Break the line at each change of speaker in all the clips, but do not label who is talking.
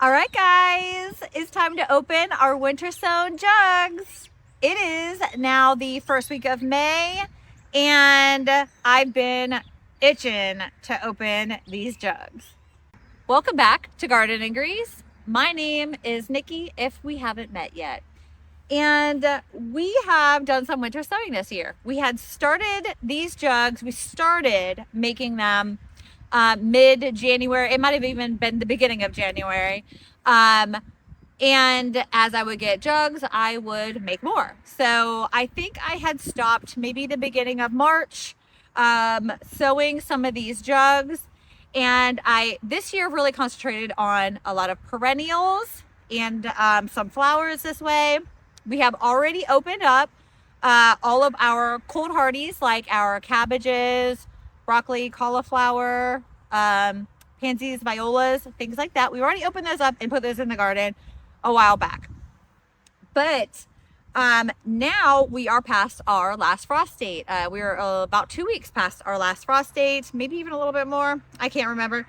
All right, guys, it's time to open our winter sown jugs. It is now the first week of May, and I've been itching to open these jugs. Welcome back to Garden and Grease. My name is Nikki, if we haven't met yet. And we have done some winter sowing this year. We had started these jugs, we started making them mid-January. It might have even been the beginning of January. And as I would get jugs, I would make more. So I think I had stopped maybe the beginning of March sowing some of these jugs. And I this year really concentrated on a lot of perennials and some flowers this way. We have already opened up all of our cold hardies, like our cabbages, broccoli, cauliflower, pansies, violas, things like that. We already opened those up and put those in the garden a while back. But now we are past our last frost date. We're about 2 weeks past our last frost date, maybe even a little bit more. I can't remember.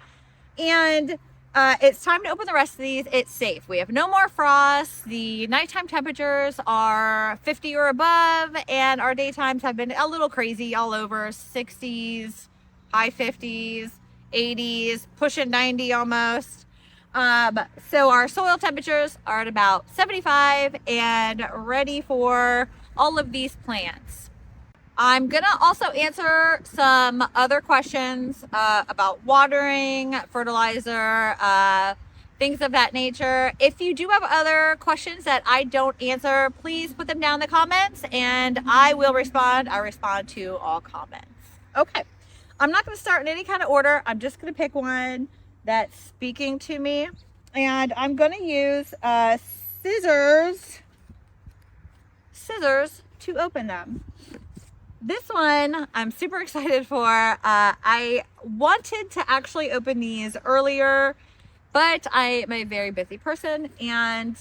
And it's time to open the rest of these. It's safe. We have no more frost. The nighttime temperatures are 50 or above, and our daytimes have been a little crazy all over 60s, high 50s, 80s, pushing 90 almost. So our soil temperatures are at about 75 and ready for all of these plants. I'm gonna also answer some other questions about watering, fertilizer, things of that nature. If you do have other questions that I don't answer, please put them down in the comments and I will respond. I respond to all comments. Okay, I'm not gonna start in any kind of order. I'm just gonna pick one that's speaking to me, and I'm gonna use scissors to open them. This one I'm super excited for. I wanted to actually open these earlier, but I am a very busy person and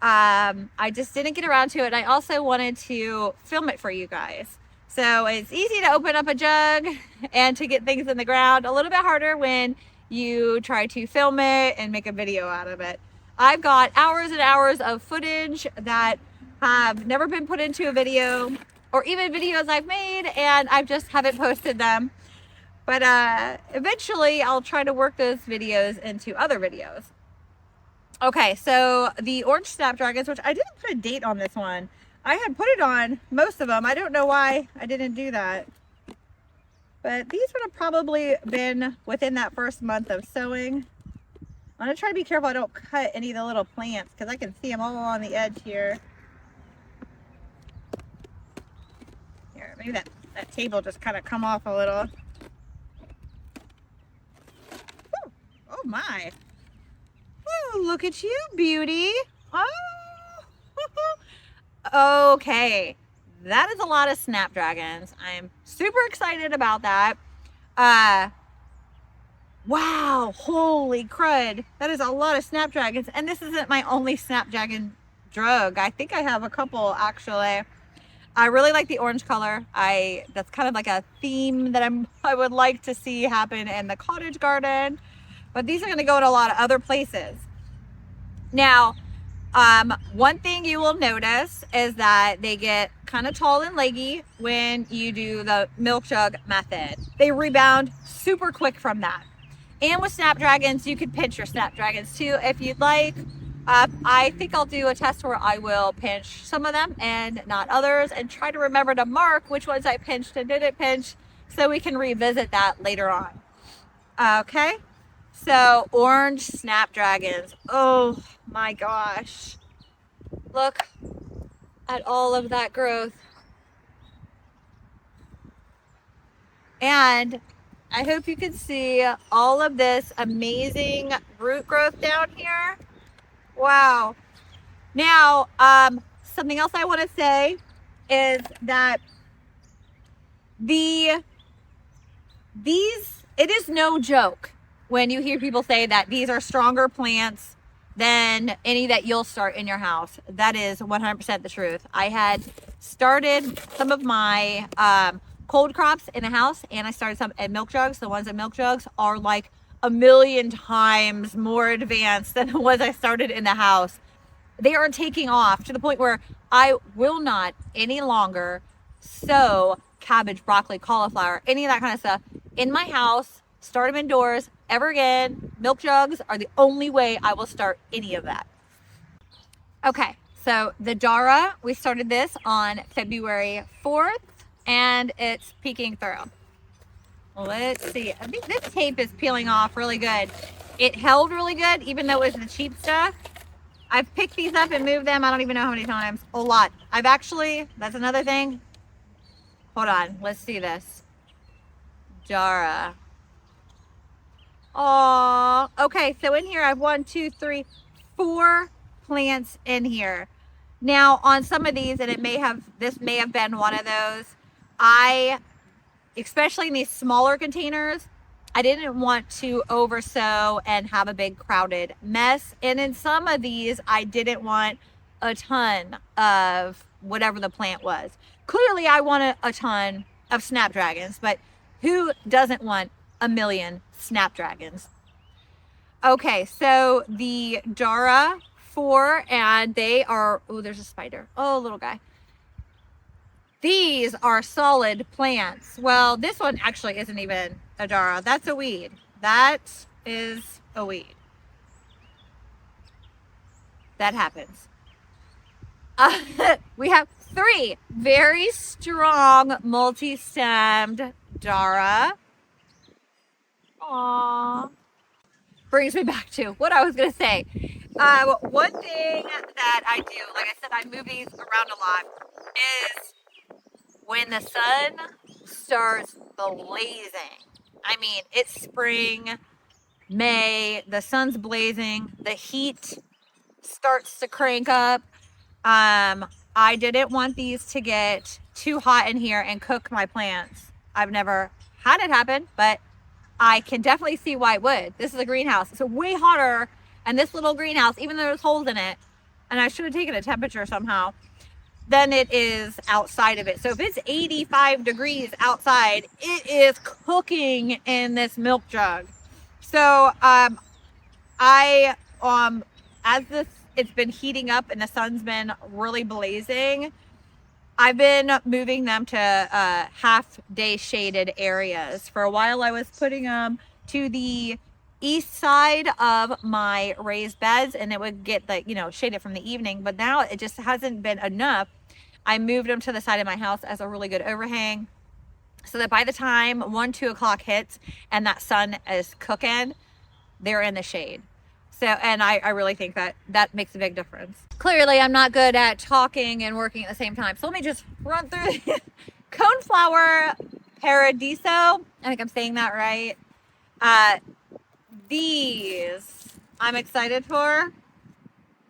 I just didn't get around to it. I also wanted to film it for you guys. So it's easy to open up a jug and to get things in the ground. A little bit harder when you try to film it and make a video out of it. I've got hours and hours of footage that have never been put into a video, or even videos I've made and I just haven't posted them. But eventually I'll try to work those videos into other videos. Okay, so the orange snapdragons, which I didn't put a date on this one. I had put it on most of them. I don't know why I didn't do that. But these would have probably been within that first month of sowing. I'm gonna try to be careful I don't cut any of the little plants because I can see them all on the edge here. Maybe that table just kind of come off a little. Woo. Oh my. Oh, look at you, beauty. Oh. Okay. That is a lot of snapdragons. I am super excited about that. Wow. Holy crud. That is a lot of snapdragons. And this isn't my only snapdragon drug. I think I have a couple actually. I really like the orange color. That's kind of like a theme that I would like to see happen in the cottage garden. But these are going to go in a lot of other places. Now, one thing you will notice is that they get kind of tall and leggy when you do the milk jug method. They rebound super quick from that. And with snapdragons, you could pinch your snapdragons too if you'd like. I think I'll do a test where I will pinch some of them and not others and try to remember to mark which ones I pinched and didn't pinch so we can revisit that later on. Okay, so orange snapdragons. Oh my gosh. Look at all of that growth. And I hope you can see all of this amazing root growth down here. Wow. Now, something else I want to say is that it is no joke when you hear people say that these are stronger plants than any that you'll start in your house. That is 100% the truth. I had started some of my cold crops in a house and I started some in milk jugs. The ones in milk jugs are like a million times more advanced than the ones I started in the house. They are taking off to the point where I will not any longer sow cabbage, broccoli, cauliflower, any of that kind of stuff in my house, start them indoors ever again. Milk jugs are the only way I will start any of that. Okay, so the Dara, we started this on February 4th and it's peeking through. Let's see. I think this tape is peeling off really good. It held really good, even though it was the cheap stuff. I've picked these up and moved them. I don't even know how many times. A lot. I've actually, that's another thing. Hold on. Let's see this. Dara. Oh, okay. So in here, I have 1, 2, 3, 4 plants in here. Now on some of these, and this may have been one of those, especially in these smaller containers, I didn't want to oversow and have a big crowded mess. And in some of these, I didn't want a ton of whatever the plant was. Clearly, I wanted a ton of snapdragons, but who doesn't want a million snapdragons? Okay, so the Dara 4, and they are, oh, there's a spider. Oh, little guy. These are solid plants. Well, this one actually isn't even a Dara. That's a weed. That is a weed. That happens. We have 3 very strong multi-stemmed Dara. Aww. Brings me back to what I was going to say. One thing that I do, like I said, I move these around a lot, is when the sun starts blazing. I mean, it's spring, May, the sun's blazing, the heat starts to crank up. I didn't want these to get too hot in here and cook my plants. I've never had it happen, but I can definitely see why it would. This is a greenhouse. It's way hotter, and this little greenhouse, even though there's holes in it, and I should have taken a temperature somehow, than it is outside of it. So if it's 85 degrees outside, it is cooking in this milk jug. So it's been heating up and the sun's been really blazing, I've been moving them to half day shaded areas. For a while I was putting them to the east side of my raised beds, and it would get shaded from the evening, but now it just hasn't been enough. I moved them to the side of my house as a really good overhang, so that by the time 1, 2 o'clock hits and that sun is cooking, they're in the shade. So, and I really think that makes a big difference. Clearly I'm not good at talking and working at the same time, so let me just run through Coneflower Paradiso. I think I'm saying that right. These I'm excited for.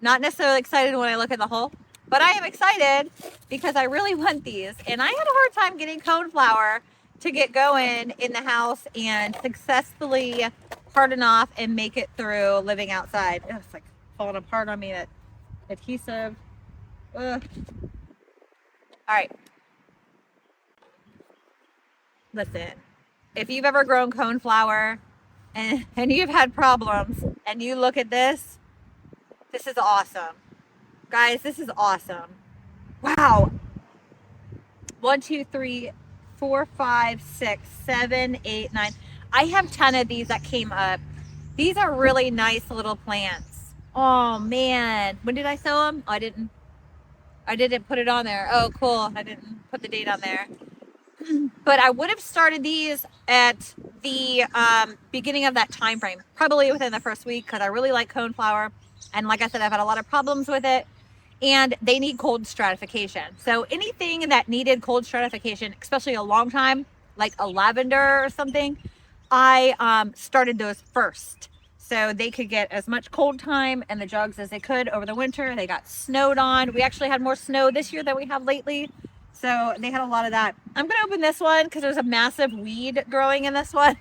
Not necessarily excited when I look at the hole, but I am excited because I really want these. And I had a hard time getting coneflower to get going in the house and successfully harden off and make it through living outside. It's like falling apart on me, that adhesive. Ugh. All right. Listen, if you've ever grown coneflower and you've had problems and you look at this, this is awesome. Guys, this is awesome. Wow. 1, 2, 3, 4, 5, 6, 7, 8, 9. I have 10 of these that came up. These are really nice little plants. Oh man. When did I sow them? Oh, I didn't put it on there. Oh, cool. I didn't put the date on there. But I would have started these at the beginning of that time frame, probably within the first week, because I really like coneflower. And like I said, I've had a lot of problems with it, and they need cold stratification. So anything that needed cold stratification, especially a long time, like a lavender or something, I started those first. So they could get as much cold time in the jugs as they could over the winter. They got snowed on. We actually had more snow this year than we have lately. So they had a lot of that. I'm going to open this one because there's a massive weed growing in this one.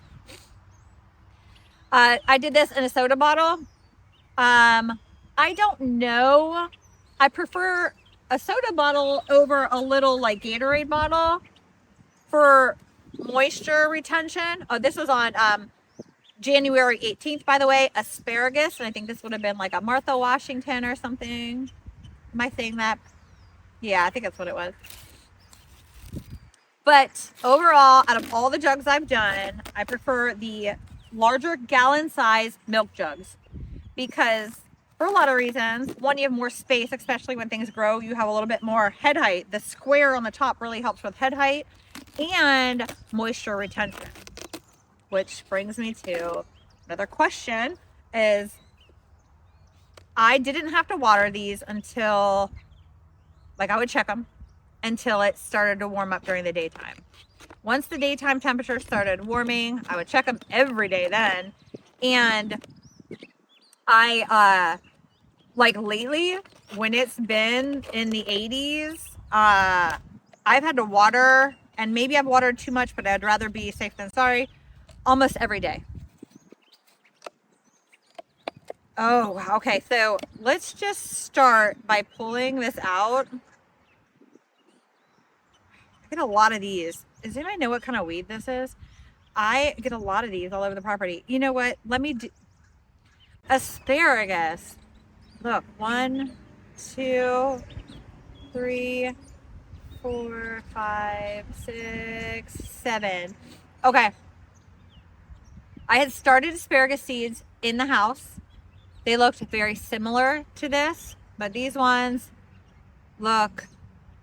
I did this in a soda bottle. I don't know. I prefer a soda bottle over a little like Gatorade bottle for moisture retention. Oh, this was on January 18th, by the way, asparagus. And I think this would have been like a Martha Washington or something. Am I saying that? Yeah, I think that's what it was. But overall, out of all the jugs I've done, I prefer the larger gallon size milk jugs because for a lot of reasons. One, you have more space, especially when things grow. You have a little bit more head height. The square on the top really helps with head height and moisture retention. Which brings me to another question is I didn't have to water these until, like I would check them until it started to warm up during the daytime. Once the daytime temperature started warming, I would check them every day then. And I, like lately, when it's been in the 80s, I've had to water, and maybe I've watered too much, but I'd rather be safe than sorry, almost every day. Oh, okay. So let's just start by pulling this out. I get a lot of these. Does anybody know what kind of weed this is? I get a lot of these all over the property. You know what? Let me do asparagus. Look, 1, 2, 3, 4, 5, 6, 7. Okay. I had started asparagus seeds in the house. They looked very similar to this, but these ones look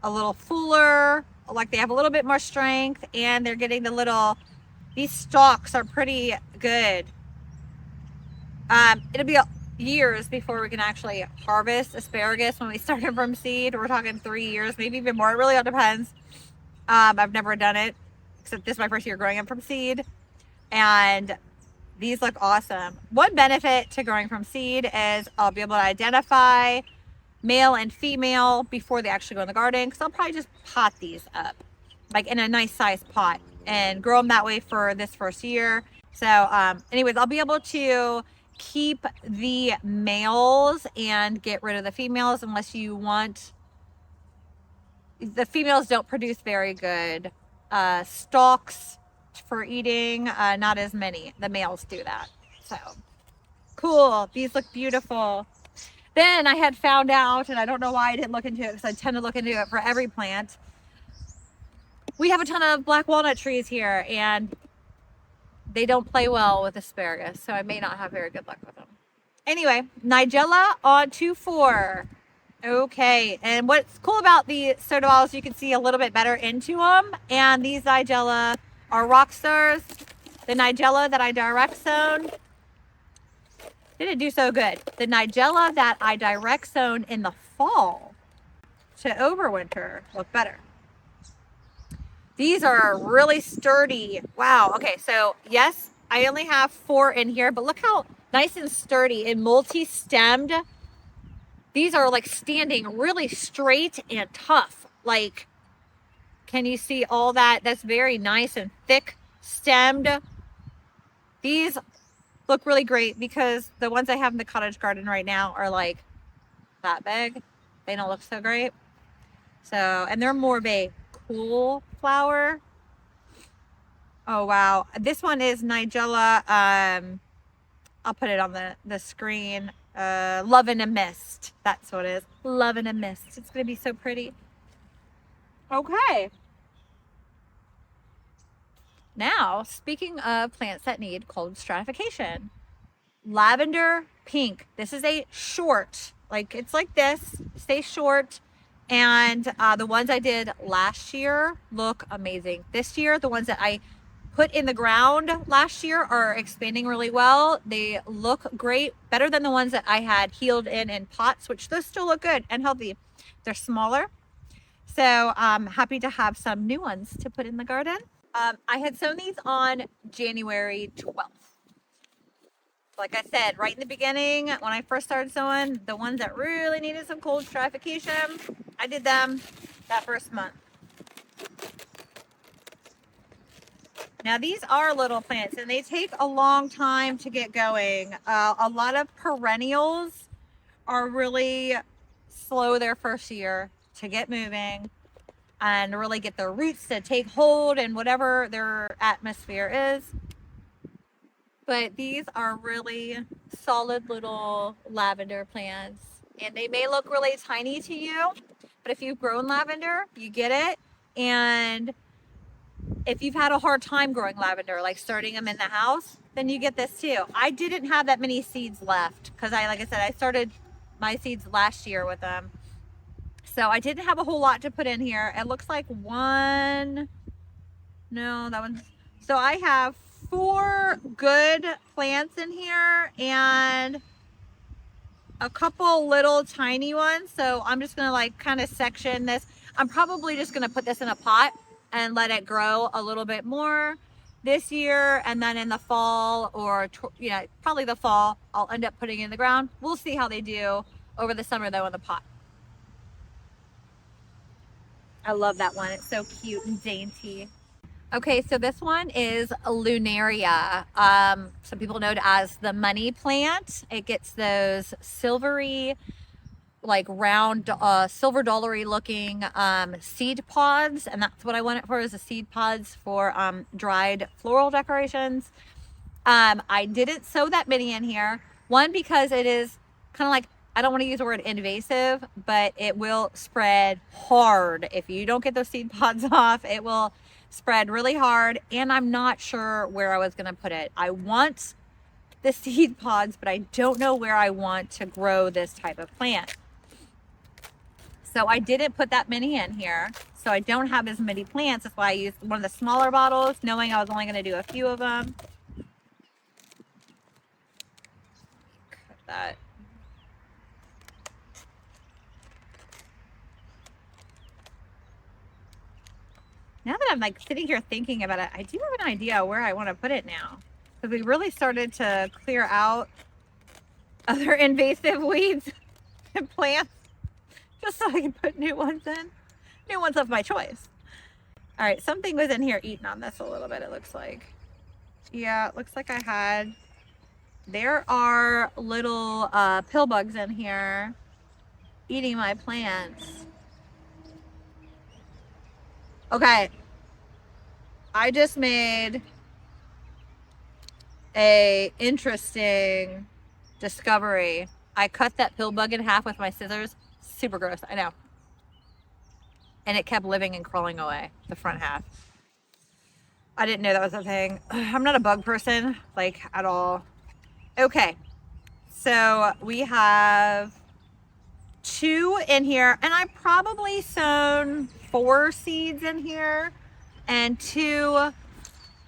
a little fuller, like they have a little bit more strength, and they're getting these stalks are pretty good. It'll be years before we can actually harvest asparagus when we start it from seed. We're talking 3 years, maybe even more. It really all depends. I've never done it, except this is my first year growing them from seed. And these look awesome. One benefit to growing from seed is I'll be able to identify male and female before they actually go in the garden, because I'll probably just pot these up like in a nice size pot and grow them that way for this first year. So anyways, I'll be able to keep the males and get rid of the females unless you want. The females don't produce very good stalks for eating, not as many. The males do that. So cool. These look beautiful. Then I had found out, and I don't know why I didn't look into it because I tend to look into it for every plant. We have a ton of black walnut trees here, and they don't play well with asparagus, so I may not have very good luck with them. Anyway, Nigella on 2-4. Okay, and what's cool about the soda balls, you can see a little bit better into them, and these Nigella are rock stars. The Nigella that I direct sown didn't do so good. The Nigella that I direct sown in the fall to overwinter look better. These are really sturdy. Wow. Okay, so yes, I only have 4 in here, but look how nice and sturdy and multi-stemmed. These are like standing really straight and tough. Like, can you see all that? That's very nice and thick stemmed. These look really great because the ones I have in the cottage garden right now are like that big. They don't look so great. So, and they're more of a cool flower. Oh, wow. This one is Nigella. I'll put it on the screen. Love in a Mist. That's what it is. Love in a Mist. It's going to be so pretty. Okay. Now, speaking of plants that need cold stratification, lavender pink. This is a short, like it's like this, stay short. And the ones I did last year look amazing. This year, the ones that I put in the ground last year are expanding really well. They look great, better than the ones that I had healed in pots, which those still look good and healthy. They're smaller. So I'm happy to have some new ones to put in the garden. I had sown these on January 12th. Like I said, right in the beginning, when I first started sowing, the ones that really needed some cold stratification, I did them that first month. Now these are little plants and they take a long time to get going. A lot of perennials are really slow their first year to get moving and really get their roots to take hold in whatever their atmosphere is. But these are really solid little lavender plants. And they may look really tiny to you, but if you've grown lavender, you get it. And if you've had a hard time growing lavender, like starting them in the house, then you get this too. I didn't have that many seeds left because like I said, I started my seeds last year with them. So I didn't have a whole lot to put in here. It looks like that one's, so I have 4 good plants in here and a couple little tiny ones. So I'm just gonna like kind of section this. I'm probably just gonna put this in a pot and let it grow a little bit more this year, and then in the fall, or probably the fall, I'll end up putting it in the ground. We'll see how they do over the summer though in the pot. I love that one. It's so cute and dainty. Okay, so this one is Lunaria. Some people know it as the money plant. It gets those silvery, like round, silver dollary looking seed pods, and that's what I want it for, is the seed pods for dried floral decorations. I didn't sow that many in here. One, because it is kind of like, I don't want to use the word invasive, but it will spread hard. If you don't get those seed pods off, it will spread really hard. And I'm not sure where I was going to put it. I want the seed pods, but I don't know where I want to grow this type of plant. So I didn't put that many in here. So I don't have as many plants. That's why I used one of the smaller bottles, knowing I was only going to do a few of them. Cut that. Now that I'm like sitting here thinking about it, I do have an idea where I want to put it now. Because we really started to clear out other invasive weeds and plants, just so I can put new ones in. New ones of my choice. All right, something was in here eating on this a little bit, it looks like. Yeah, it looks like there are little pill bugs in here eating my plants. Okay, I just made a interesting discovery. I cut that pill bug in half with my scissors. Super gross, I know. And it kept living and crawling away, the front half. I didn't know that was a thing. I'm not a bug person, like, at all. Okay, so we have 2 in here, and I probably sown 4 seeds in here, and 2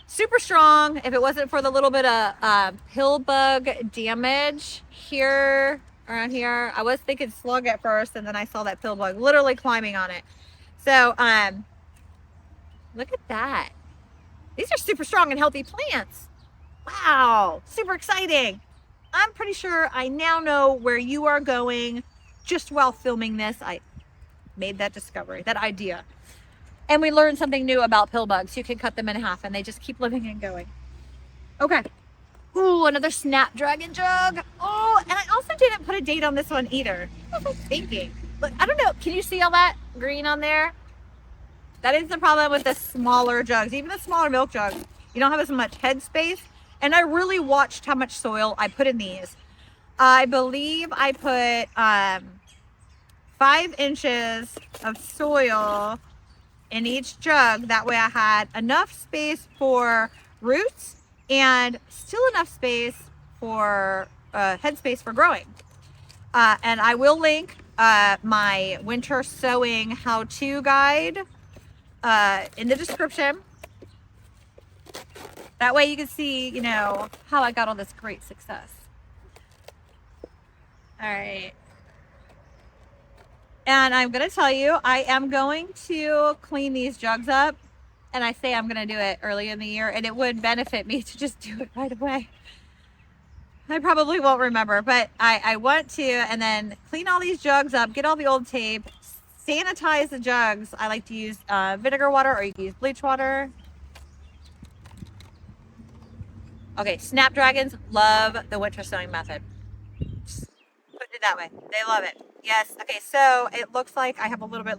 super strong. If it wasn't for the little bit of pill bug damage here, around here, I was thinking slug at first, and then I saw that pill bug literally climbing on it. So look at that. These are super strong and healthy plants. Wow, super exciting. I'm pretty sure I now know where you are going. Just while filming this, I made that discovery, that idea. And we learned something new about pill bugs. You can cut them in half and they just keep living and going. Okay. Ooh, another Snapdragon jug. Oh, and I also didn't put a date on this one either. What was I thinking? Look, I don't know. Can you see all that green on there? That is the problem with the smaller jugs. Even the smaller milk jugs, you don't have as much head space. And I really watched how much soil I put in these. I believe I put 5 inches of soil in each jug. That way I had enough space for roots and still enough space for head space for growing. And I will link my winter sowing how-to guide in the description. That way you can see, how I got all this great success. All right. And I'm going to tell you, I am going to clean these jugs up. And I say I'm going to do it early in the year, and it would benefit me to just do it right away. I probably won't remember, but I want to, and then clean all these jugs up, get all the old tape, sanitize the jugs. I like to use vinegar water, or you can use bleach water. Okay, Snapdragons love the winter sowing method. Just put it that way. They love it. Yes. Okay, so it looks like I have a little bit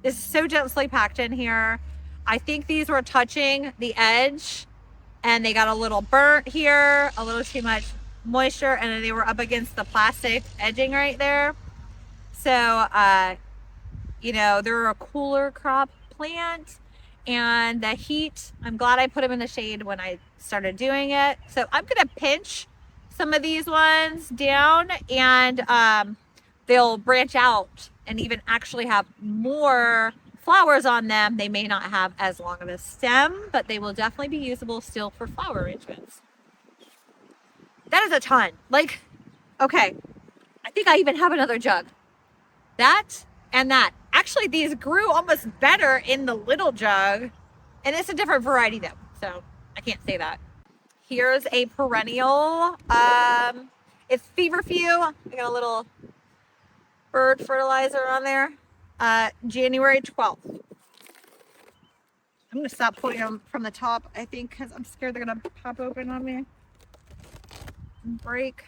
this is so densely packed in here. I think these were touching the edge and they got a little burnt here, a little too much moisture, and then they were up against the plastic edging right there. So, you know, they're a cooler crop plant, and the heat, I'm glad I put them in the shade when I started doing it. So I'm gonna pinch some of these ones down, and they'll branch out and even actually have more flowers on them. They may not have as long of a stem, but they will definitely be usable still for flower arrangements. That is a ton. Like, okay, I think I even have another jug. That and that. Actually, these grew almost better in the little jug, and it's a different variety though, so I can't say that. Here's a perennial. It's feverfew. I got a little bird fertilizer on there. January 12th. I'm gonna stop pulling them from the top, I think, because I'm scared they're gonna pop open on me and break.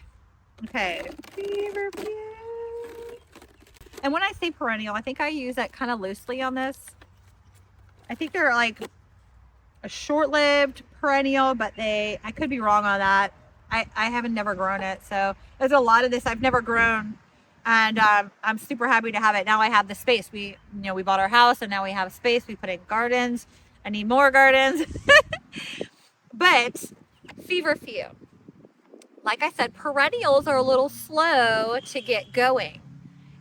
Okay, feverfew. And when I say perennial, I think I use that kind of loosely on this. I think they're like a short-lived perennial, but I could be wrong on that. I haven't never grown it, so there's a lot of this I've never grown, and I'm super happy to have it. Now I have the space. We bought our house, and now we have space. We put in gardens. I need more gardens. But feverfew, like I said, perennials are a little slow to get going.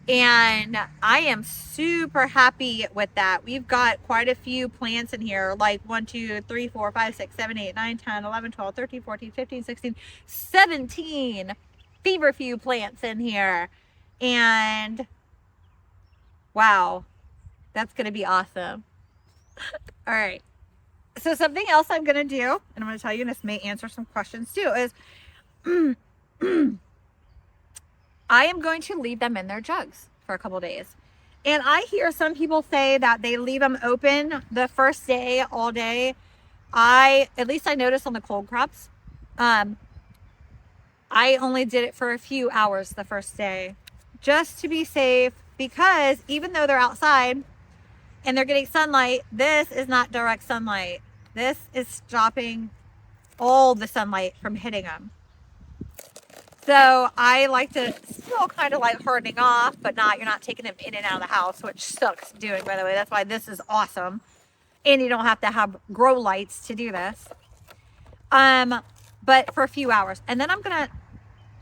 And I am super happy with that. We've got quite a few plants in here, like 1, 2, 3, 4, 5, 6, 7, 8, 9, 10, 11, 12, 13, 14, 15, 16, 17 feverfew plants in here. And wow, that's going to be awesome. All right. So something else I'm going to do, and I'm going to tell you, and this may answer some questions too, is I am going to leave them in their jugs for a couple days. And I hear some people say that they leave them open the first day, all day. At least I noticed on the cold crops, I only did it for a few hours the first day, just to be safe, because even though they're outside and they're getting sunlight, this is not direct sunlight. This is stopping all the sunlight from hitting them. So I like to still kind of like hardening off, but you're not taking them in and out of the house, which sucks doing, by the way. That's why this is awesome. And you don't have to have grow lights to do this. But for a few hours. And then I'm going to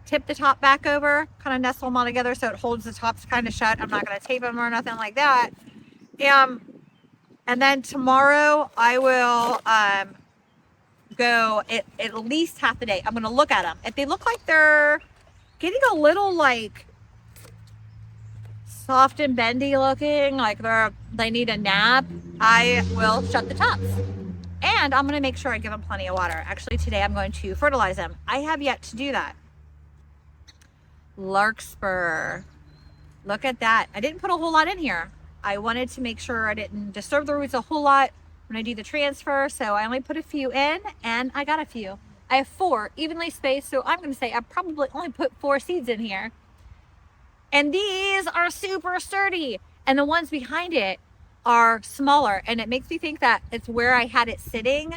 tip the top back over, kind of nestle them all together so it holds the tops kind of shut. I'm not going to tape them or nothing like that. And then tomorrow I will go at least half the day. I'm going to look at them. If they look like they're getting a little like soft and bendy looking, like they need a nap, I will shut the tops. And I'm going to make sure I give them plenty of water. Actually, today I'm going to fertilize them. I have yet to do that. Larkspur. Look at that. I didn't put a whole lot in here. I wanted to make sure I didn't disturb the roots a whole lot when I do the transfer, so I only put a few in, and I got a few. I have 4 evenly spaced, so I'm going to say I probably only put 4 seeds in here. And these are super sturdy, and the ones behind it are smaller, and it makes me think that it's where I had it sitting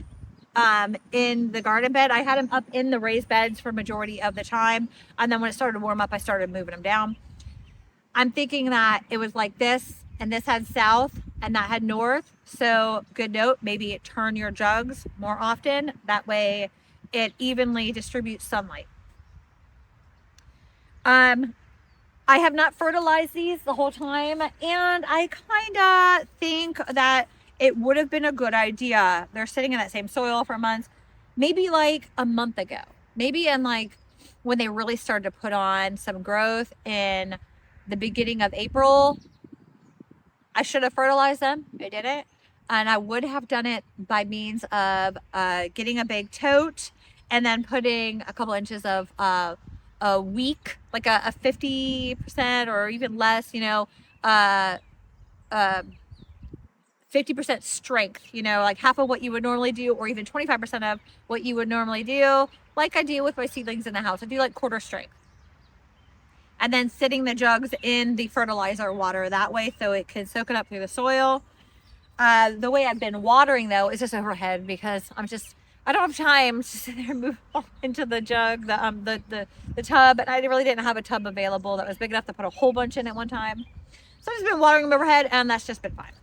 in the garden bed. I had them up in the raised beds for majority of the time, and then when it started to warm up, I started moving them down. I'm thinking that it was like this, and this had south, and that had north. So good note, maybe turn your jugs more often. That way it evenly distributes sunlight. I have not fertilized these the whole time, and I kind of think that it would have been a good idea. They're sitting in that same soil for months, maybe like a month ago, maybe in like when they really started to put on some growth in the beginning of April. I should have fertilized them. I didn't. And I would have done it by means of getting a big tote and then putting a couple inches of a week, like a 50% or even less, 50% strength, like half of what you would normally do, or even 25% of what you would normally do, like I do with my seedlings in the house. I do like quarter strength. And then sitting the jugs in the fertilizer water that way so it can soak it up through the soil. The way I've been watering though is just overhead, because I'm just I don't have time to sit there and move into the jug, the tub, and I really didn't have a tub available that was big enough to put a whole bunch in at one time. So I've just been watering them overhead, and that's just been fine.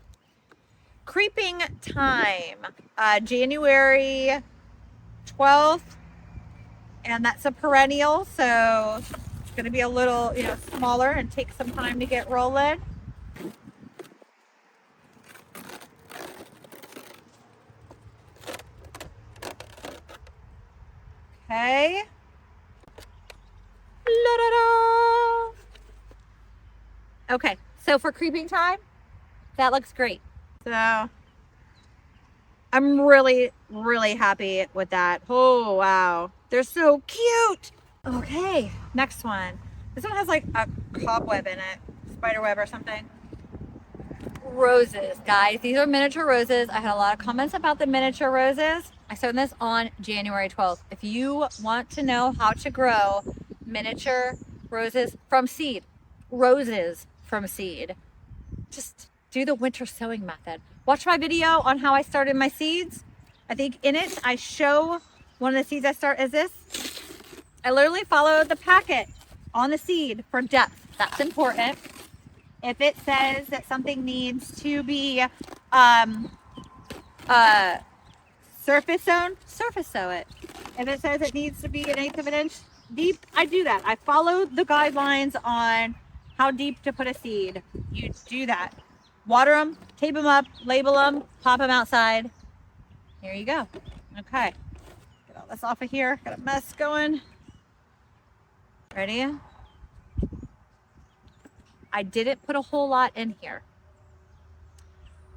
Creeping time, January 12th, and that's a perennial, so it's going to be a little, smaller and take some time to get rolling. Okay. La-da-da. Okay, so for creeping time, that looks great. So I'm really, really happy with that. Oh, wow. They're so cute. Okay, next one. This one has like a cobweb in it, spider web or something. Roses, guys. These are miniature roses. I had a lot of comments about the miniature roses. I sowed this on January 12th. If you want to know how to grow miniature roses from seed, just do the winter sowing method. Watch my video on how I started my seeds. I think in it, I show one of the seeds I start as this. I literally follow the packet on the seed for depth. That's important. If it says that something needs to be surface sown, surface sow it. If it says it needs to be 1/8 of an inch deep, I do that. I follow the guidelines on how deep to put a seed. You do that. Water them, tape them up, label them, pop them outside. Here you go. Okay. Get all this off of here. Got a mess going. Ready? I didn't put a whole lot in here.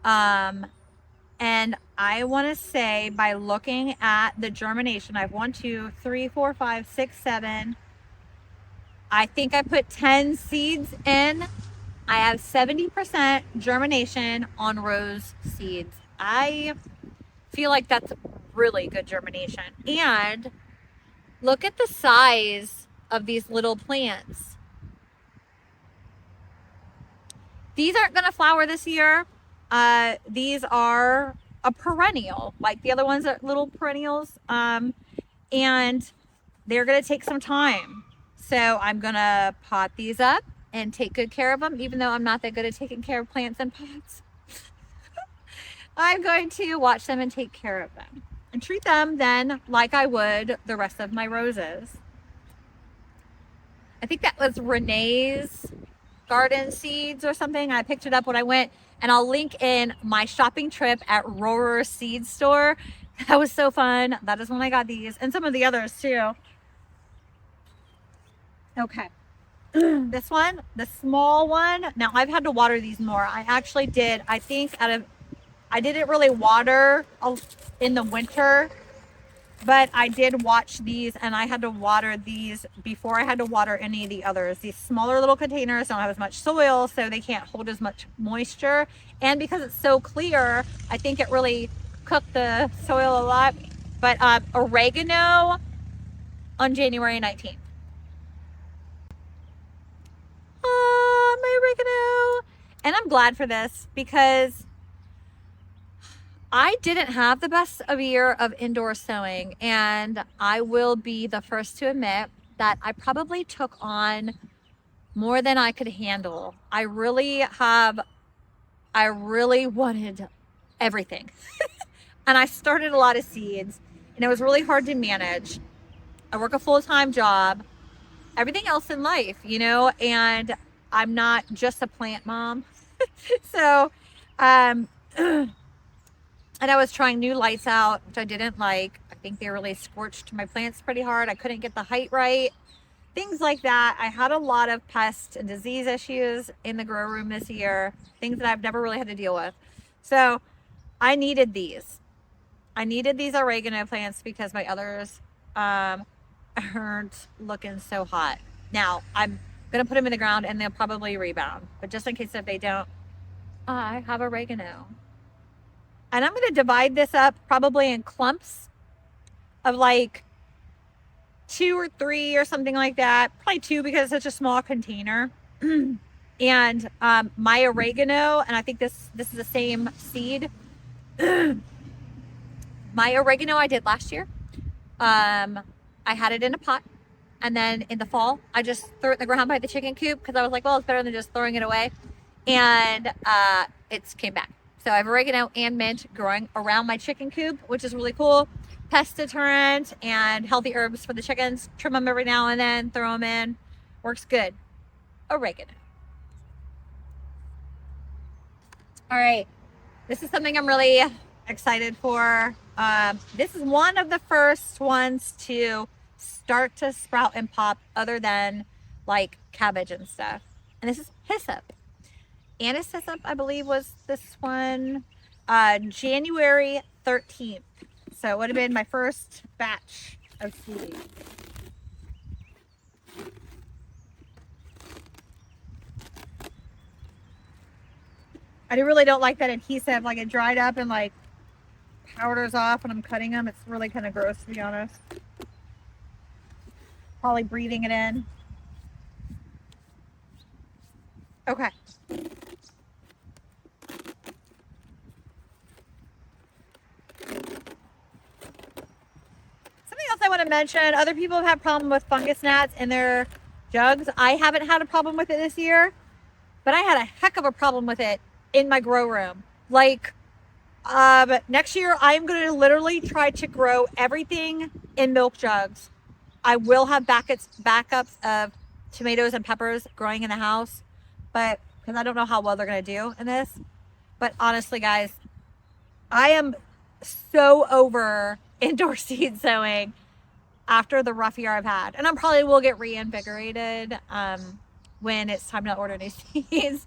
And I want to say by looking at the germination, I have 1, 2, 3, 4, 5, 6, 7. I think I put 10 seeds in. I have 70% germination on rose seeds. I feel like that's really good germination. And look at the size of these little plants. These aren't going to flower this year. These are a perennial, like the other ones are little perennials. And they're going to take some time. So I'm going to pot these up and take good care of them, even though I'm not that good at taking care of plants in pots. I'm going to watch them and take care of them and treat them then like I would the rest of my roses. I think that was Renee's garden seeds or something. I picked it up when I went, and I'll link in my shopping trip at Rohrer Seed Store. That was so fun. That is when I got these and some of the others too. Okay. This one, the small one. Now I've had to water these more. I actually did, I think I didn't really water in the winter, but I did watch these, and I had to water these before I had to water any of the others. These smaller little containers don't have as much soil, so they can't hold as much moisture. And because it's so clear, I think it really cooked the soil a lot. But oregano on January 19th. My oregano. And I'm glad for this because I didn't have the best of year of indoor sowing, and I will be the first to admit that I probably took on more than I could handle. I really wanted everything. And I started a lot of seeds, and it was really hard to manage. I work a full-time job, everything else in life, and I'm not just a plant mom. So, and I was trying new lights out, which I didn't like. I think they really scorched my plants pretty hard. I couldn't get the height right. Things like that. I had a lot of pest and disease issues in the grow room this year. Things that I've never really had to deal with. So I needed these. I needed these oregano plants because my others aren't looking so hot. Now, I'm going to put them in the ground and they'll probably rebound. But just in case if they don't, I have oregano. And I'm going to divide this up probably in clumps of like 2 or 3 or something like that. Probably 2 because it's such a small container. And my oregano, and I think this is the same seed. My oregano I did last year. I had it in a pot. And then in the fall, I just threw it in the ground by the chicken coop because I was like, well, it's better than just throwing it away. And it's came back. So I have oregano and mint growing around my chicken coop, which is really cool. Pest deterrent and healthy herbs for the chickens. Trim them every now and then, throw them in. Works good. Oregano. All right. This is something I'm really excited for. This is one of the first ones to start to sprout and pop other than like cabbage and stuff. And this is hyssop. Anna's hyssop, I believe, was this one January 13th. So it would have been my first batch of seeds. I really don't like that adhesive. Like it dried up and like powders off when I'm cutting them. It's really kind of gross, to be honest. Probably breathing it in. Okay. Something else I want to mention, other people have had problem with fungus gnats in their jugs. I haven't had a problem with it this year, but I had a heck of a problem with it in my grow room. Like, next year I'm going to literally try to grow everything in milk jugs. I will have backups of tomatoes and peppers growing in the house, but because I don't know how well they're going to do in this. But honestly, guys, I am so over indoor seed sowing after the rough year I've had. And I probably will get reinvigorated when it's time to order new seeds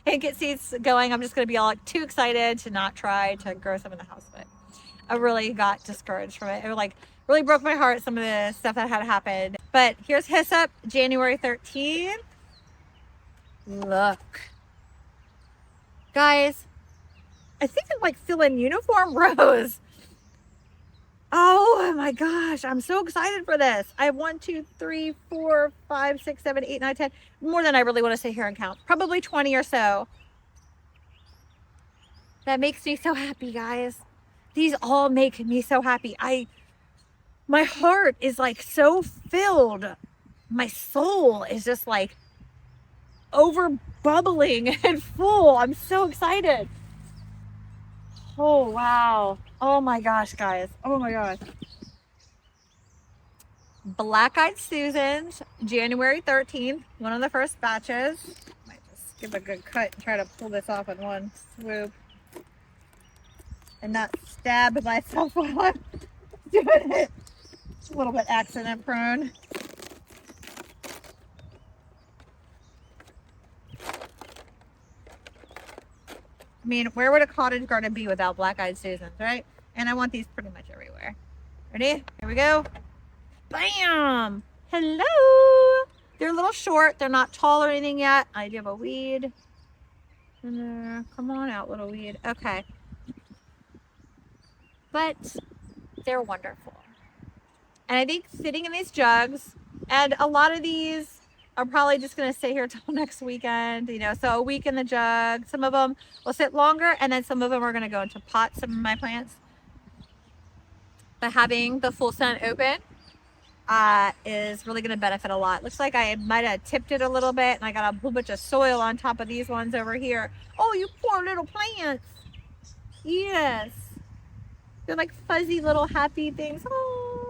and get seeds going. I'm just going to be all like, too excited to not try to grow some in the house. But I really got discouraged from it. It like really broke my heart, some of the stuff that had happened. But here's hyssop, January 13th. Look. Guys, I think I'm like filling uniform rows. Oh my gosh, I'm so excited for this. I have 1, 2, 3, 4, 5, 6, 7, 8, 9, 10. More than I really want to sit here and count. Probably 20 or so. That makes me so happy, guys. These all make me so happy. My heart is like so filled. My soul is just like over bubbling and full. I'm so excited. Oh, wow. Oh my gosh, guys. Oh my gosh. Black-eyed Susans, January 13th, one of the first batches. Might just give a good cut and try to pull this off in one swoop and not stab myself while I'm doing it. It's a little bit accident prone. I mean, where would a cottage garden be without black-eyed Susans, right? And I want these pretty much everywhere. Ready? Here we go. Bam! Hello! They're a little short. They're not tall or anything yet. I do have a weed in there. Come on out, little weed. Okay. But they're wonderful. And I think sitting in these jugs, and a lot of these are probably just going to stay here till next weekend, you know, so a week in the jug. Some of them will sit longer, and then some of them are going to go into pots, some of my plants. But having the full sun open is really going to benefit a lot. Looks like I might have tipped it a little bit, and I got a whole bunch of soil on top of these ones over here. Oh, you poor little plants. Yes. They're like fuzzy little happy things. Oh.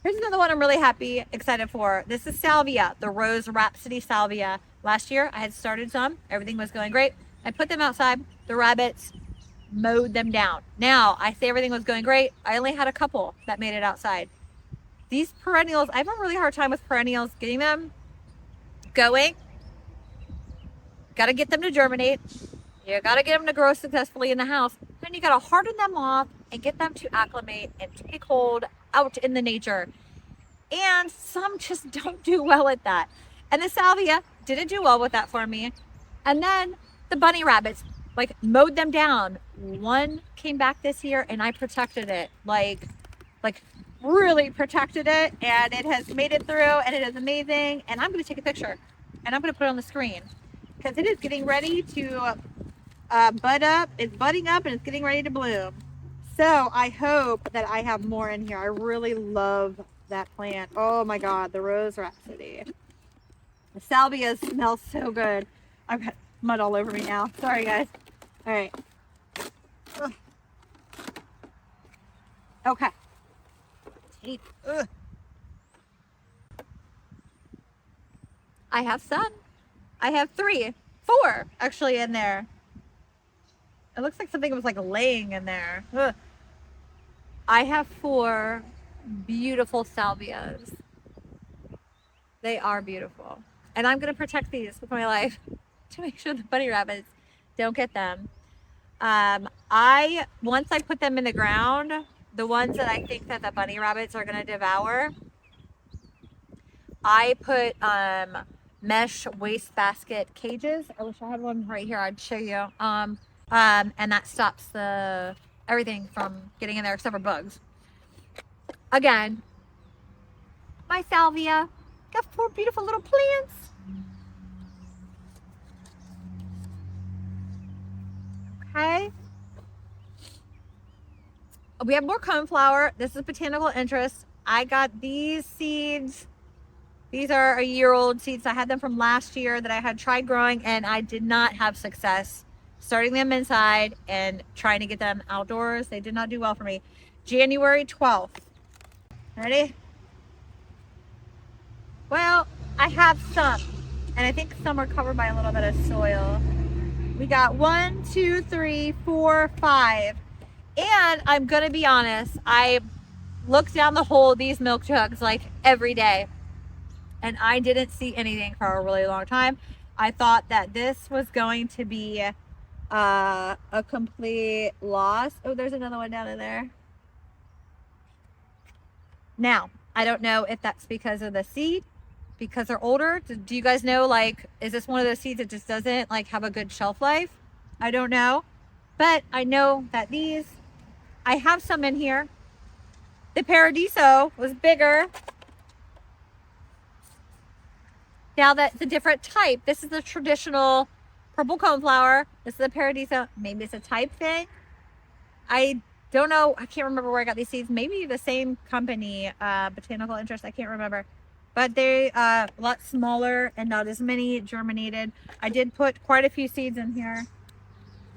Here's another one I'm really excited for. This is salvia, the Rose Rhapsody salvia. Last year I had started some. Everything was going great. I put them outside. The rabbits mowed them down. Now, I say everything was going great. I only had a couple that made it outside. These perennials, I have a really hard time with perennials getting them going. Got to get them to germinate. You got to get them to grow successfully in the house. Then you got to harden them off and get them to acclimate and take hold out in the nature. And some just don't do well at that. And the salvia didn't do well with that for me. And then the bunny rabbits like mowed them down. One came back this year and I protected it. Like really protected it, and it has made it through, and it is amazing. And I'm going to take a picture and I'm going to put it on the screen because it is getting ready to bud up. It's budding up and it's getting ready to bloom. So I hope that I have more in here. I really love that plant. Oh my God, the Rose Rhapsody. The salvia smells so good. I've got mud all over me now. Sorry, guys. All right. Ugh. Okay. Tape. Ugh. I have some. I have 4 actually in there. It looks like something was like laying in there. Ugh. I have 4 beautiful salvias. They are beautiful. And I'm going to protect these with my life to make sure the bunny rabbits don't get them. Once I put them in the ground, the ones that I think that the bunny rabbits are going to devour, I put mesh wastebasket cages. I wish I had one right here. I'd show you. And that stops everything from getting in there except for bugs. Again, my salvia. Got 4 beautiful little plants. Okay. We have more coneflower. This is botanical interest. I got these seeds. These are a year-old seeds. I had them from last year that I had tried growing, and I did not have success starting them inside and trying to get them outdoors. They did not do well for me. January 12th. Ready? Well, I have some, and I think some are covered by a little bit of soil. We got 1, 2, 3, 4, 5. And I'm going to be honest, I look down the hole of these milk jugs like every day, and I didn't see anything for a really long time. I thought that this was going to be a complete loss. Oh, there's another one down in there. Now, I don't know if that's because of the seed, because they're older. Do you guys know, like, is this one of those seeds that just doesn't like have a good shelf life? I don't know, but I know that these, I have some in here. The Paradiso was bigger. Now that's a different type. This is the traditional purple coneflower. This is the Paradiso. Maybe it's a type thing. I don't know. I can't remember where I got these seeds. Maybe the same company, Botanical Interest. I can't remember. But they a lot smaller and not as many germinated. I did put quite a few seeds in here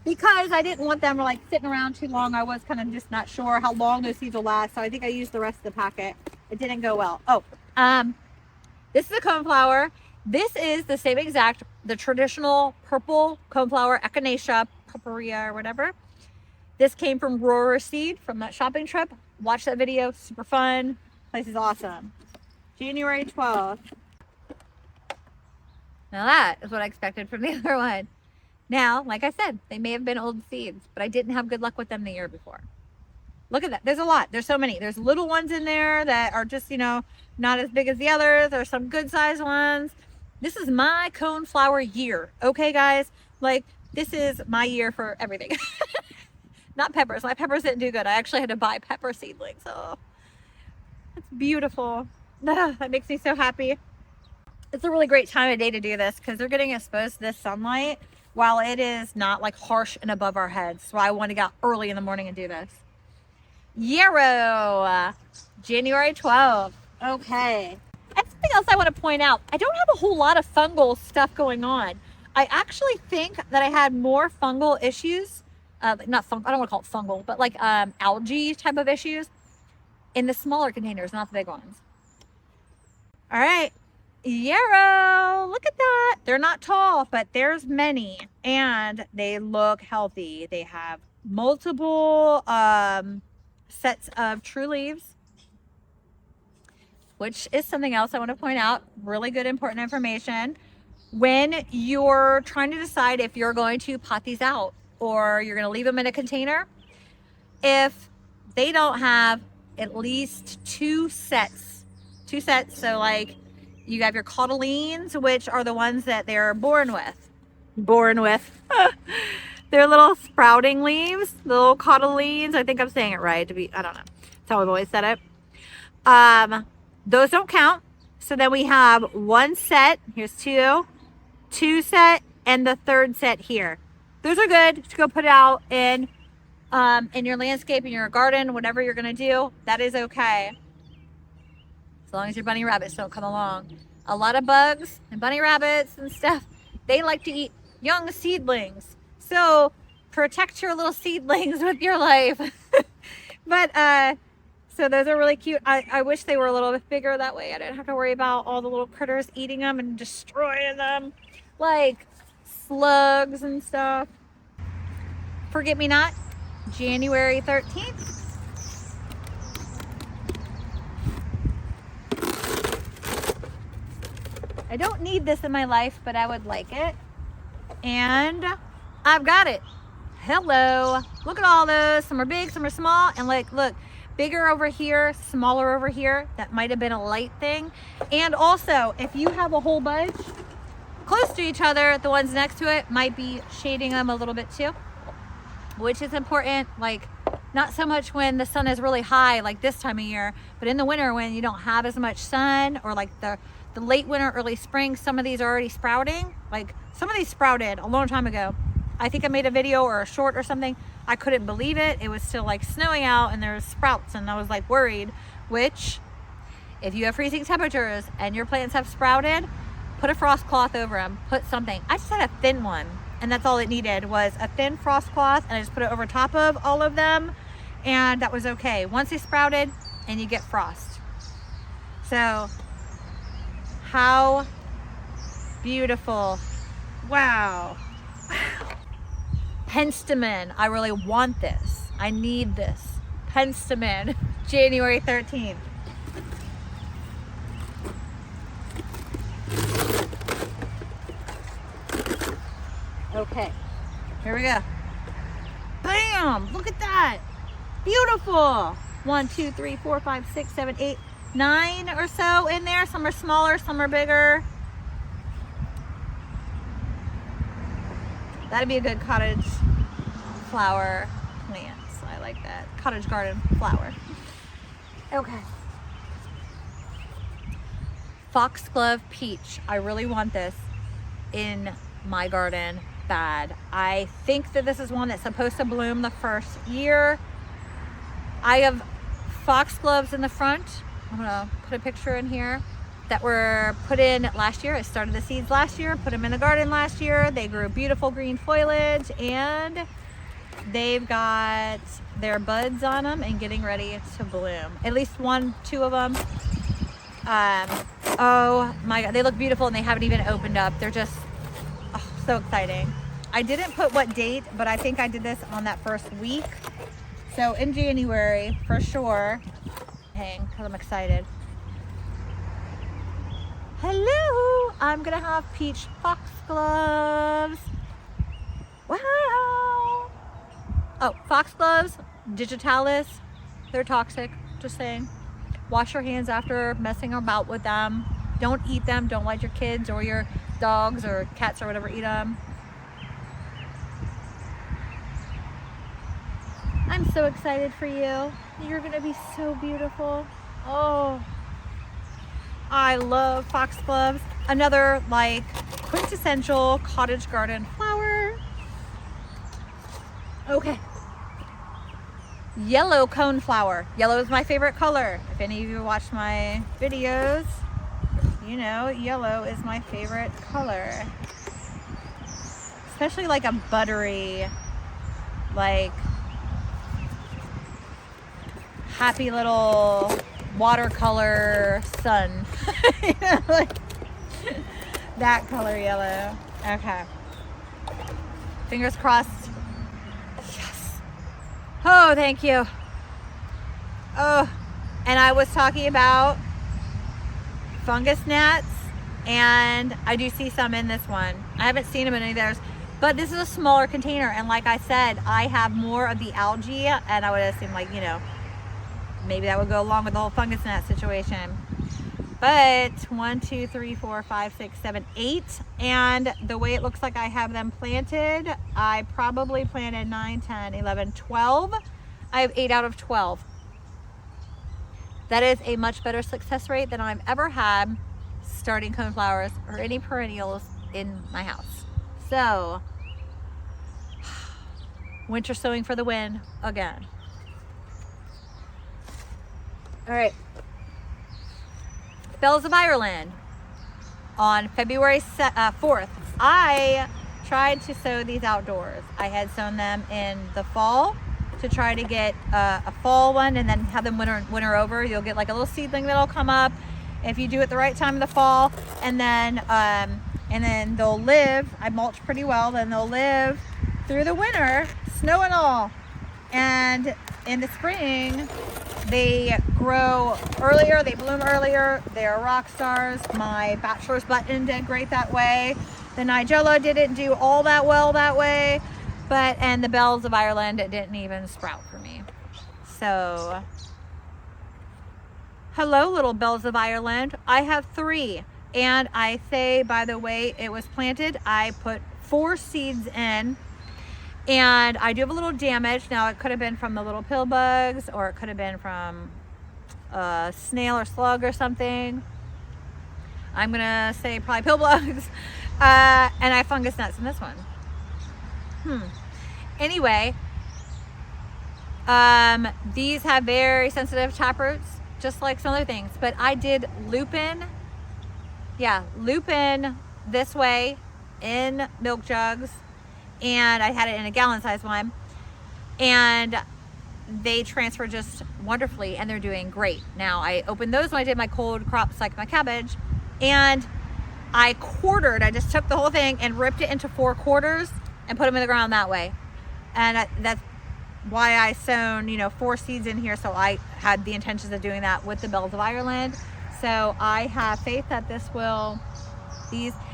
because I didn't want them like sitting around too long. I was kind of just not sure how long those seeds will last. So I think I used the rest of the packet. It didn't go well. Oh, this is a coneflower. This is the same exact, the traditional purple coneflower, Echinacea purpurea or whatever. This came from Roar Seed from that shopping trip. Watch that video, super fun. Place is awesome. January 12th. Now that is what I expected from the other one. Now, like I said, they may have been old seeds, but I didn't have good luck with them the year before. Look at that. There's a lot. There's so many. There's little ones in there that are just, you know, not as big as the others. There's some good sized ones. This is my coneflower year. Okay, guys? Like, this is my year for everything. Not peppers. My peppers didn't do good. I actually had to buy pepper seedlings. Oh, it's beautiful. That makes me so happy. It's a really great time of day to do this because they're getting exposed to this sunlight while it is not like harsh and above our heads. So I want to get out early in the morning and do this. Yarrow, January 12th. Okay. And something else I want to point out. I don't have a whole lot of fungal stuff going on. I actually think that I had more fungal issues. Not fungal, I don't want to call it fungal, but like algae type of issues in the smaller containers, not the big ones. All right, yarrow, look at that. They're not tall, but there's many, and they look healthy. They have multiple sets of true leaves, which is something else I want to point out. Really good, important information. When you're trying to decide if you're going to pot these out or you're going to leave them in a container, if they don't have at least two sets, so like you have your cotyledons, which are the ones that they're born with. They're little sprouting leaves, the little cotyledons. I think I'm saying it right. I don't know. That's how I've always said it. Those don't count. So then we have one set. Here's two set, and the third set here. Those are good to go put out in in your landscape, in your garden, whatever you're gonna do, that is okay. As long as your bunny rabbits don't come along. A lot of bugs and bunny rabbits and stuff, they like to eat young seedlings. So protect your little seedlings with your life. But so those are really cute. I wish they were a little bit bigger, that way I didn't have to worry about all the little critters eating them and destroying them, like slugs and stuff. Forget me not, January 13th. I don't need this in my life, but I would like it. And I've got it. Hello. Look at all those. Some are big, some are small. And like, look, bigger over here, smaller over here. That might have been a light thing. And also, if you have a whole bunch close to each other, the ones next to it might be shading them a little bit too, which is important. Like, not so much when the sun is really high like this time of year, but in the winter when you don't have as much sun, or like the late winter, early spring, some of these are already sprouting. Like, some of these sprouted a long time ago. I think I made a video or a short or something. I couldn't believe it. It was still like snowing out and there was sprouts, and I was like worried, which if you have freezing temperatures and your plants have sprouted, put a frost cloth over them, put something. I just had a thin one, and that's all it needed was a thin frost cloth, and I just put it over top of all of them, and that was okay. Once they sprouted, and you get frost. So how beautiful. Wow. Penstemon, I really want this. I need this. Penstemon, January 13th. Okay, here we go. Bam, look at that. Beautiful. 1, 2, 3, 4, 5, 6, 7, 8, 9 or so in there. Some are smaller, some are bigger. That'd be a good cottage flower plants. I like that. Cottage garden flower. Okay. Foxglove peach. I really want this in my garden bad. I think that this is one that's supposed to bloom the first year. I have foxgloves in the front. I'm gonna put a picture in here that were put in last year. I started the seeds last year, put them in the garden last year. They grew beautiful green foliage, and they've got their buds on them and getting ready to bloom. At least 1, 2 of them. Oh my God, they look beautiful, and they haven't even opened up. They're just so exciting. I didn't put what date, but I think I did this on that first week. So in January, for sure. Hang, because I'm excited. Hello, I'm gonna have peach foxgloves. Wow. Oh, foxgloves, digitalis, they're toxic, just saying. Wash your hands after messing about with them. Don't eat them, don't let your kids or your dogs or cats or whatever eat them. I'm so excited for you. You're gonna be so beautiful. Oh, I love foxgloves. Another like quintessential cottage garden flower. Okay. Yellow coneflower. Yellow is my favorite color. If any of you watch my videos, you know yellow is my favorite color. Especially like a buttery, like happy little watercolor sun. You know, like that color yellow. Okay. Fingers crossed. Yes. Oh, thank you. Oh, and I was talking about fungus gnats, and I do see some in this one. I haven't seen them in any of theirs, but this is a smaller container, and like I said, I have more of the algae, and I would assume, like, you know, maybe that would go along with the whole fungus gnat situation. But 1, 2, 3, 4, 5, 6, 7, 8, and the way it looks like I have them planted, I probably planted 9, 10, 11, 12. I have 8 out of 12. That is a much better success rate than I've ever had starting coneflowers or any perennials in my house. So Winter sowing for the win again. All right. Bells of Ireland on February 4th. I tried to sow these outdoors. I had sown them in the fall to try to get a fall one and then have them winter over. You'll get like a little seedling that'll come up if you do it the right time in the fall, and then they'll live. I mulch pretty well, then they'll live through the winter, snow and all. And in the spring, they grow earlier, they bloom earlier, they're rock stars. My bachelor's button did great that way. The Nigella didn't do all that well that way, and the Bells of Ireland, it didn't even sprout for me. So, hello little Bells of Ireland. I have 3, and I say, by the way, it was planted. I put 4 seeds in, and I do have a little damage. Now, it could have been from the little pill bugs, or it could have been from a snail or slug or something. I'm gonna say probably pill bugs. And I have fungus nuts in this one. Anyway, these have very sensitive taproots, just like some other things. But I did lupin this way in milk jugs, and I had it in a gallon size one, and they transfer just wonderfully, and they're doing great. Now, I opened those when I did my cold crops, like my cabbage, and I just took the whole thing and ripped it into 4 quarters and put them in the ground that way. And that's why I sown, 4 seeds in here. So I had the intentions of doing that with the Bells of Ireland. So I have faith that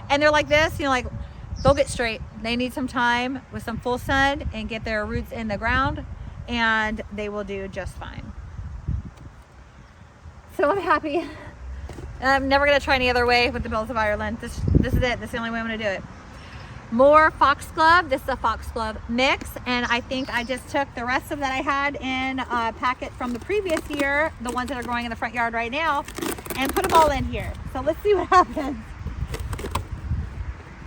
and they're like this, they'll get straight. They need some time with some full sun and get their roots in the ground, and they will do just fine. So I'm happy. I'm never gonna try any other way with the Bells of Ireland. This is it. This is the only way I'm gonna do it. More foxglove. This is a foxglove mix, and I think I just took the rest of that I had in a packet from the previous year, the ones that are growing in the front yard right now, and put them all in here. So let's see what happens.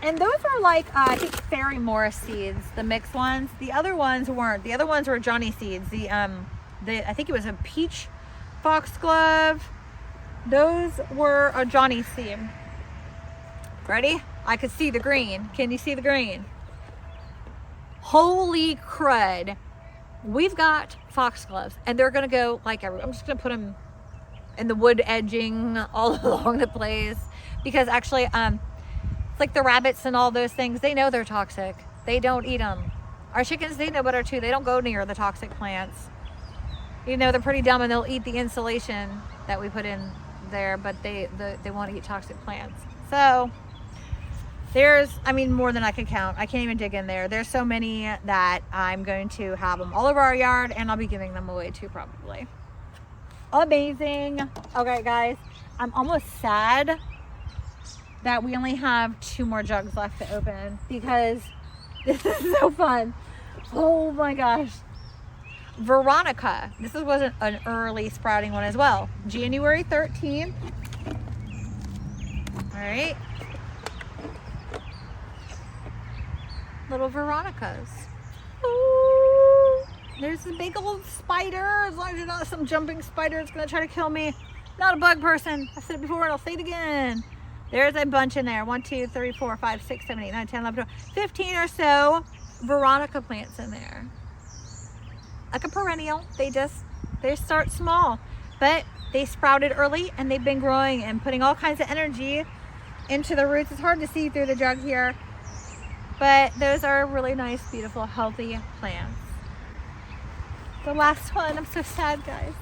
And those are like, I think Fairy Morris seeds, the mixed ones. The other ones weren't. The other ones were Johnny seeds. I think it was a peach foxglove. Those were a Johnny seed. Ready? I could see the green. Can you see the green? Holy crud. We've got foxgloves, and they're gonna go like everywhere. I'm just gonna put them in the wood edging all along the place, because actually, it's like the rabbits and all those things. They know they're toxic. They don't eat them. Our chickens, they know better too. They don't go near the toxic plants. They're pretty dumb, and they'll eat the insulation that we put in there, but they won't eat toxic plants. So there's, more than I could count. I can't even dig in there. There's so many that I'm going to have them all over our yard, and I'll be giving them away too, probably. Amazing. Okay, guys, I'm almost sad that we only have 2 more jugs left to open, because this is so fun. Oh my gosh. Veronica. This was an early sprouting one as well. January 13th. All right. Little Veronicas. Ooh. There's a big old spider. As long as you're not some jumping spider that's going to try to kill me. Not a bug person. I said it before, and I'll say it again. There's a bunch in there. 1, 2, 3, 4, 5, 6, 7, 8, 9, 10, 11, 12, 15 or so Veronica plants in there. Like a perennial. They start small, but they sprouted early, and they've been growing and putting all kinds of energy into the roots. It's hard to see through the jug here, but those are really nice, beautiful, healthy plants. The last one, I'm so sad, guys.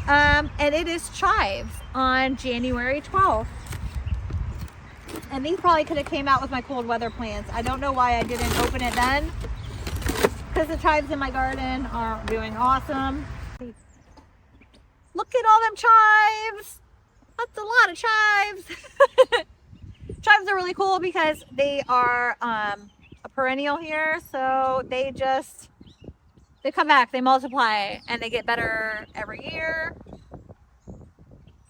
And it is chives on January 12th. And these probably could have came out with my cold weather plants. I don't know why I didn't open it then, because the chives in my garden are doing awesome. Look at all them chives. That's a lot of chives. Chives are really cool because they are a perennial here. So they come back, they multiply, and they get better every year.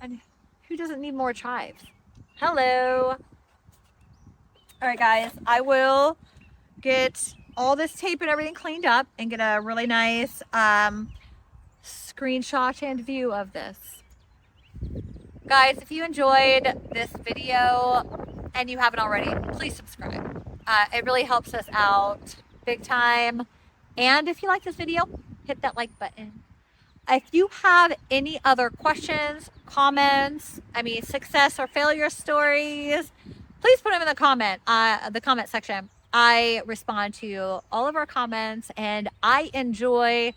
And who doesn't need more chives? Hello. All right, guys, I will get all this tape and everything cleaned up and get a really nice screenshot and view of this. Guys, if you enjoyed this video and you haven't already, please subscribe. It really helps us out big time. And if you like this video, hit that like button. If you have any other questions, comments, success or failure stories, please put them in the comment section. I respond to all of our comments, and I enjoy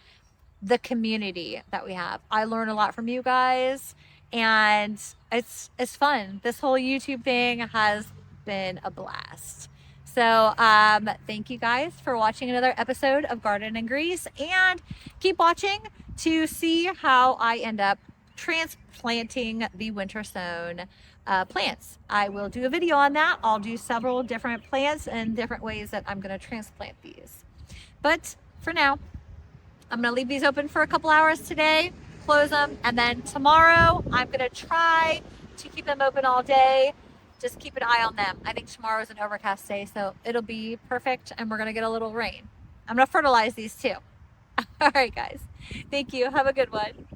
the community that we have. I learn a lot from you guys, and it's fun. This whole YouTube thing has been a blast. So thank you guys for watching another episode of Garden and Grease, and keep watching to see how I end up transplanting the winter sown plants. I will do a video on that. I'll do several different plants and different ways that I'm going to transplant these. But for now, I'm going to leave these open for a couple hours today, close them, and then tomorrow I'm going to try to keep them open all day. Just keep an eye on them. I think tomorrow is an overcast day, so it'll be perfect, and we're going to get a little rain. I'm going to fertilize these too. All right, guys. Thank you. Have a good one.